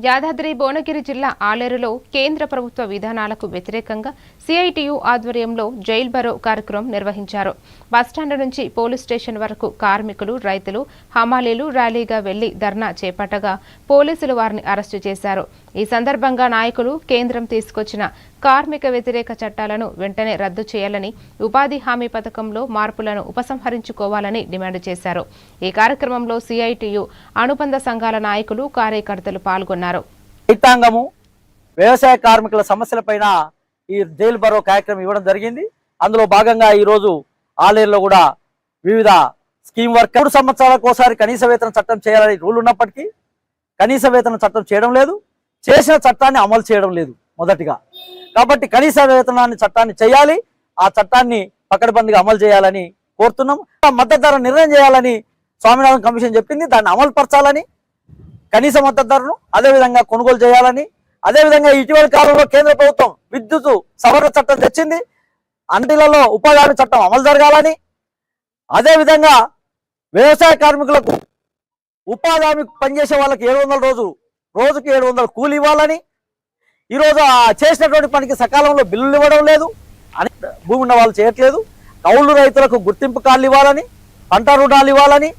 యాదాద్రి భువనగిరి జిల్లా ఆలేరులో కేంద్ర ప్రభుత్వ విధానాలకు వ్యతిరేకంగా సిఐటియు ఆధ్వర్యంలో జైల్ బరో కార్యక్రమం నిర్వహించారు. బస్టాండ్ నుంచి పోలీస్ స్టేషన్ వరకు కార్మికులు, రైతులు, హమాలీలు ర్యాలీగా వెళ్లి ధర్నా చేపట్టగా పోలీసులు వారిని అరెస్టు చేశారు. ఈ సందర్భంగా నాయకులు కేంద్రం తీసుకొచ్చిన కార్మిక వ్యతిరేక చట్టాలను వెంటనే రద్దు చేయాలని, ఉపాధి హామీ పథకంలో మార్పులను ఉపసంహరించుకోవాలని డిమాండ్ చేశారు. ఈ కార్యక్రమంలో సిఐటియు అనుబంధ సంఘాల నాయకులు, కార్యకర్తలు పాల్గొన్నారు. రైతాంగము, వ్యవసాయ కార్మికుల సమస్యలపైన ఈ జైలు బరో కార్యక్రమం ఇవ్వడం జరిగింది. అందులో భాగంగా ఈరోజు ఆలేరులో కూడా వివిధ స్కీమ్ వర్క్ 3 సంవత్సరాలకు ఒకసారి కనీస వేతన చట్టం చేయాలని రూల్ ఉన్నప్పటికీ కనీస వేతన చట్టం చేయడం లేదు, చేసిన చట్టాన్ని అమలు చేయడం లేదు మొదటిగా. కాబట్టి కనీస వేతనాన్ని చట్టాన్ని చేయాలి, ఆ చట్టాన్ని పకడ్బందీగా అమలు చేయాలని కోరుతున్నాం. మద్దతు ధర నిర్ణయం చేయాలని స్వామినాథన్ కమిషన్ చెప్పింది, దాన్ని అమలు పరచాలని, కనీస మద్దతు ధరను అదేవిధంగా కొనుగోలు చేయాలని, అదేవిధంగా ఇటీవల కాలంలో కేంద్ర ప్రభుత్వం విద్యుత్ సవరణ చట్టం తెచ్చింది, అన్నిటిలలో ఉపాధి హామీ చట్టం అమలు జరగాలని, అదేవిధంగా వ్యవసాయ కార్మికులకు ఉపాధి హామీ పనిచేసే వాళ్ళకి 700 రోజుకి 700 కూలి ఇవ్వాలని, ఈరోజు చేసినటువంటి పనికి సకాలంలో బిల్లులు ఇవ్వడం లేదు, భూమి ఉన్న వాళ్ళు చేయట్లేదు, కౌలు రైతులకు గుర్తింపు కార్డులు ఇవ్వాలని, పంట రుణాలు ఇవ్వాలని,